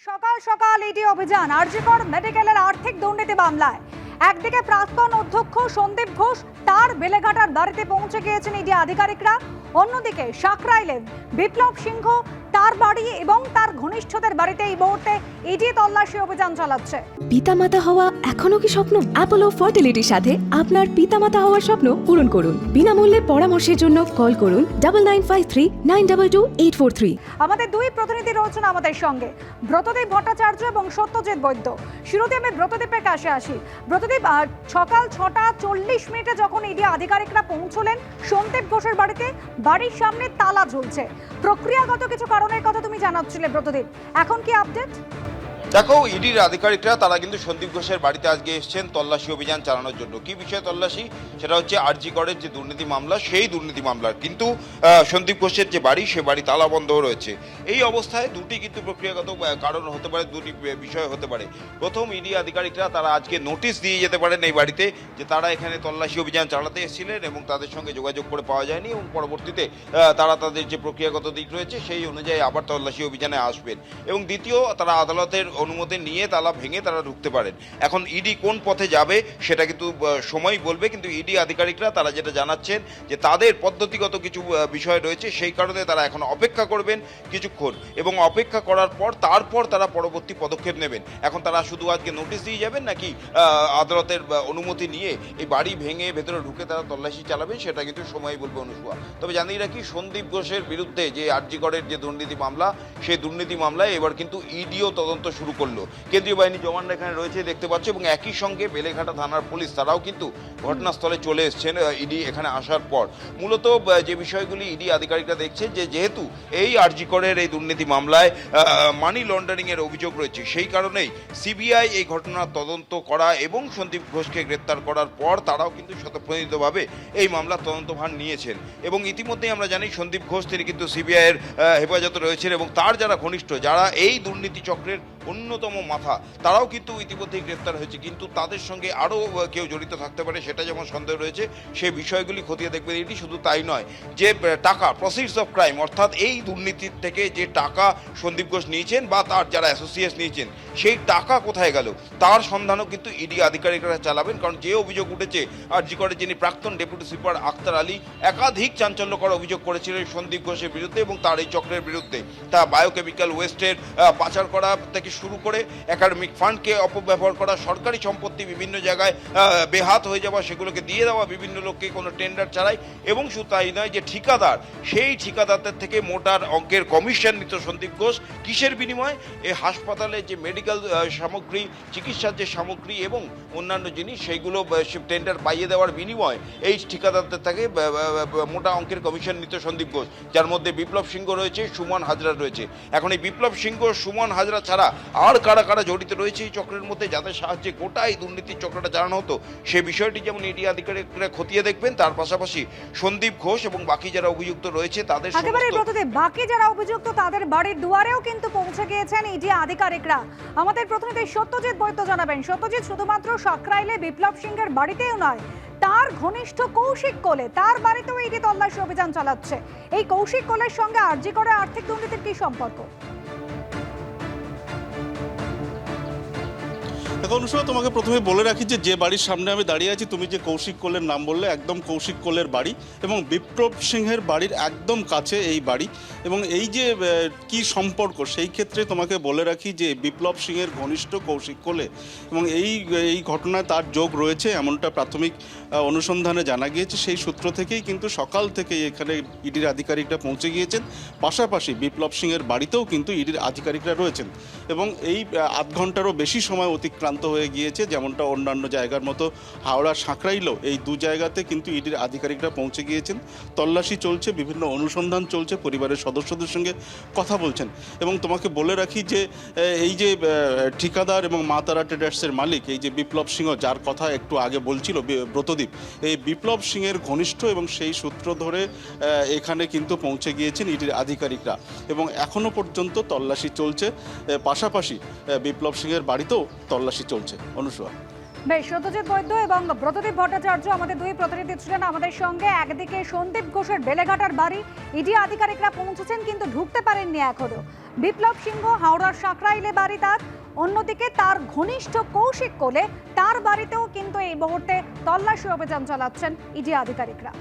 সকাল সকাল ইডি অভিযান আরজিকর মেডিকেলের আর্থিক দুর্নীতি মামলায় একদিকে প্রাক্তন অধ্যক্ষ সন্দীপ ঘোষ তার বেলেঘাটার বাড়িতে পৌঁছে গিয়েছেন ইডি আধিকারিকরা, অন্যদিকে সাকরাইলে বিপ্লব সিংহ তার বাড়ি এবং তার ঘনিষ্ঠদের বাড়িতে এই মুহূর্তে ইডি তল্লাশি অভিযান চালাচ্ছে। পিতামাতা হওয়া এখনো কি স্বপ্ন? অ্যাপোলো ফার্টিলিটির সাথে আপনার পিতামাতা হওয়ার স্বপ্ন পূরণ করুন। বিনামূল্যে পরামর্শের জন্য কল করুন 9953922843। আমাদের দুই প্রতিনিধি রয়েছেন আমাদের সঙ্গে, ব্রতদীপ ভট্টাচার্য এবং সত্যজিৎ বৈদ্য। শুরুতে আমি ব্রতদীপের কাছে আসি। ব্রতদীপ, সকাল 6:40 যখন ইডি আধিকারিকরা পৌঁছলেন সন্দীপ ঘোষের বাড়িতে, বাড়ির সামনে তালা ঝুলছে, প্রক্রিয়াগত কিছু কারণের কথা তুমি জানাচ্ছিলে ব্রতদীপ, এখন কি আপডেট? দেখো, ইডির আধিকারিকরা তারা কিন্তু সন্দীপ ঘোষের বাড়িতে আজকে এসেছেন তল্লাশি অভিযান চালানোর জন্য। কি বিষয়ে তল্লাশি? সেটা হচ্ছে আরজিকরের যে দুর্নীতি মামলা, সেই দুর্নীতি মামলার কিন্তু সন্দীপ ঘোষের যে বাড়ি, সে বাড়ি তালাবন্ধ রয়েছে। এই অবস্থায় দুটি কিন্তু প্রক্রিয়াগত কারণ হতে পারে, দুটি বিষয় হতে পারে। প্রথম, ইডি আধিকারিকরা তারা আজকে নোটিশ দিয়ে যেতে পারেন এই বাড়িতে যে তারা এখানে তল্লাশি অভিযান চালাতে এসেছিলেন এবং তাদের সঙ্গে যোগাযোগ করে পাওয়া যায়নি, এবং পরবর্তীতে তারা তাদের যে প্রক্রিয়াগত দিক রয়েছে সেই অনুযায়ী আবার তল্লাশি অভিযানে আসবেন। এবং দ্বিতীয়, তারা আদালতের অনুমতি নিয়ে তালা ভেঙে তারা ঢুকতে পারেন। এখন ইডি কোন পথে যাবে সেটা কিন্তু সময় বলবে, কিন্তু ইডি আধিকারিকরা তারা যেটা জানাচ্ছেন যে তাদের পদ্ধতিগত কিছু বিষয় রয়েছে, সেই কারণে তারা এখন অপেক্ষা করবেন কিছুক্ষণ, এবং অপেক্ষা করার পর তারপর তারা পরবর্তী পদক্ষেপ নেবেন। এখন তারা শুধু আজকে নোটিশ দিয়ে যাবেন নাকি আদালতের অনুমতি নিয়ে এই বাড়ি ভেঙে ভেতরে ঢুকে তারা তল্লাশি চালাবেন, সেটা কিন্তু সময় বলবে অনুসুয়া। তবে জানিয়ে রাখি, সন্দীপ ঘোষের বিরুদ্ধে যে আরজিকরের যে দুর্নীতি মামলা, সেই দুর্নীতি মামলায় এবার কিন্তু ইডিও তদন্ত শুরু করলো। কেন্দ্রীয় বাহিনী জওয়ানরা এখানে রয়েছে দেখতে পাচ্ছ, এবং একই সঙ্গে বেলেঘাটা থানার পুলিশ তারাও কিন্তু ঘটনাস্থলে চলে এসেছেন ইডি এখানে আসার পর। মূলত যে বিষয়গুলি ইডি আধিকারিকরা দেখছে যে যেহেতু এই আরজিকরের এই দুর্নীতি মামলায় মানি লন্ডারিং এর অভিযোগ রয়েছে, সেই কারণেই সিবিআই এই ঘটনার তদন্ত করা এবং সন্দীপ ঘোষকে গ্রেপ্তার করার পর তারাও কিন্তু স্বতঃপ্রণোদিতভাবে এই মামলার তদন্তভার নিয়েছেন। এবং ইতিমধ্যেই আমরা জানি সন্দীপ ঘোষ তিনি কিন্তু সিবিআই এর হেফাজতে রয়েছেন, এবং তার যারা ঘনিষ্ঠ, যারা এই দুর্নীতি চক্রের অন্যতম মাথা, তারাও কিন্তু ইতিমধ্যেই গ্রেপ্তার হয়েছে। কিন্তু তাদের সঙ্গে আরও কেউ জড়িত থাকতে পারে সেটা যেমন সন্দেহ রয়েছে, সেই বিষয়গুলি খতিয়ে দেখবে এটি। শুধু তাই নয়, যে টাকা প্রসিডস অফ ক্রাইম, অর্থাৎ এই দুর্নীতির থেকে যে টাকা সন্দীপ ঘোষ নিয়েছেন বা তার যারা অ্যাসোসিয়েটস নিয়েছেন, সেই টাকা কোথায় গেল তার সন্ধানও কিন্তু ইডি আধিকারিকরা চালাবেন। কারণ যে অভিযোগ উঠেছে, আরজিকরের যিনি প্রাক্তন ডেপুটি সুপার আক্তার আলী একাধিক চাঞ্চল্যকর অভিযোগ করেছিলেন সন্দীপ ঘোষের বিরুদ্ধে এবং তার এই চক্রের বিরুদ্ধে। তা বায়োকেমিক্যাল ওয়েস্টের পাচার করা থেকে শুরু করে একাডেমিক ফান্ডকে অপব্যবহার করা, সরকারি সম্পত্তি বিভিন্ন জায়গায় বেহাত হয়ে যাওয়া, সেগুলোকে দিয়ে দেওয়া বিভিন্ন লোককে কোনো টেন্ডার ছাড়াই, এবং শুধু তাই নয়, যে ঠিকাদার, সেই ঠিকাদারদের থেকে মোটার অঙ্কের কমিশন নিত সন্দীপ ঘোষ। কিসের বিনিময়ে? এই হাসপাতালে যে মেডিকেল সামগ্রী, চিকিৎসার যে সামগ্রী এবং অন্যান্য জিনিস, সেইগুলো টেন্ডার পাইয়ে দেওয়ার বিনিময়ে এই ঠিকাদারদের থেকে মোটা অঙ্কের কমিশন নিত সন্দীপ ঘোষ, যার মধ্যে বিপ্লব সিংহ রয়েছে, সুমন হাজরা রয়েছে। এখন এই বিপ্লব সিংহ, সুমন হাজরা ছাড়া আর কারা কারা জড়িত রয়েছে এই চক্রের মধ্যে, যাদের সাহায্যে গোটা এই দুর্নীতির চক্রটা জানানো হতো, সেই বিষয়টি যেমন ইডি আধিকারিকরা খতিয়ে দেখবেন, তার পাশাপাশি সন্দীপ ঘোষ এবং বাকি যারা অভিযুক্ত রয়েছে তাদের বাকি যারা অভিযুক্ত তাদের বাড়ির দুয়ারেও কিন্তু পৌঁছে গিয়েছেন ইডি আধিকারিকরা। আমাদের প্রতিনিধি সত্যজিৎ বৈদ্য জানাবেন। সত্যজিৎ, শুধুমাত্র সাকরাইলে বিপ্লব সিংহের বাড়িতেও নয়, তার ঘনিষ্ঠ কৌশিক কোলে, তার বাড়িতেও ইডি তল্লাশি অভিযান চালাচ্ছে। এই কৌশিক কোলের সঙ্গে আরজিকরের আর্থিক দুর্নীতির কি সম্পর্ক? দেখো অনুষ্কা, তোমাকে প্রথমে বলে রাখি যে বাড়ির সামনে আমি দাঁড়িয়ে আছি, তুমি যে কৌশিক কোলের নাম বললে, একদম কৌশিক কোলের বাড়ি এবং বিপ্লব সিংহের বাড়ির একদম কাছে এই বাড়ি। এবং এই যে কি সম্পর্ক, সেই ক্ষেত্রে তোমাকে বলে রাখি যে বিপ্লব সিংহের ঘনিষ্ঠ কৌশিক কোলে, এবং এই ঘটনায় তার যোগ রয়েছে এমনটা প্রাথমিক অনুসন্ধানে জানা গিয়েছে। সেই সূত্র থেকেই কিন্তু সকাল থেকেই এখানে ইডির আধিকারিকরা পৌঁছে গিয়েছেন। পাশাপাশি বিপ্লব সিংহের বাড়িতেও কিন্তু ইডির আধিকারিকরা রয়েছেন, এবং এই আধ ঘন্টারও বেশি সময় অতিক্রান্ত হয়ে গিয়েছে। যেমনটা অন্যান্য জায়গার মতো হাওড়া সাঁকরাইলেও এই দু জায়গাতে কিন্তু ইডির আধিকারিকরা পৌঁছে গিয়েছেন। তল্লাশি চলছে, বিভিন্ন অনুসন্ধান চলছে, পরিবারের সদস্যদের সঙ্গে কথা বলছেন। এবং তোমাকে বলে রাখি যে এই যে ঠিকাদার এবং মা তারা ট্রেডার্সের মালিক, এই যে বিপ্লব সিংহ, যার কথা একটু আগে বলছিল ব্রতদীপ, এই বিপ্লব সিংহের ঘনিষ্ঠ, এবং সেই সূত্র ধরে এখানে কিন্তু পৌঁছে গিয়েছেন ইডির আধিকারিকরা, এবং এখনও পর্যন্ত তল্লাশি চলছে। পাশাপাশি বিপ্লব সিংহের বাড়িতেও তল্লাশি চলছে। অনুসুয়া। বেশ, সত্যজিৎ বৈদ্য এবং ব্রতদীপ ভট্টাচার্য আমাদের দুই প্রতিনিধি ছিলেন আমাদের সঙ্গে। একদিকে সন্দীপ ঘোষের বেলেঘাটার বাড়ি, ইডি আধিকারিকরা পৌঁছেছেন কিন্তু ঢুকতে পারেননি এখনো। বিপ্লব সিংহ হাওড়ার সাঁকরাইলে বাড়ি তার, অন্যদিকে তার ঘনিষ্ঠ কৌশিক কোলে তার বাড়িতেও কিন্তু এই মুহূর্তে তল্লাশি অভিযান চালাচ্ছেন ইডি আধিকারিকরা।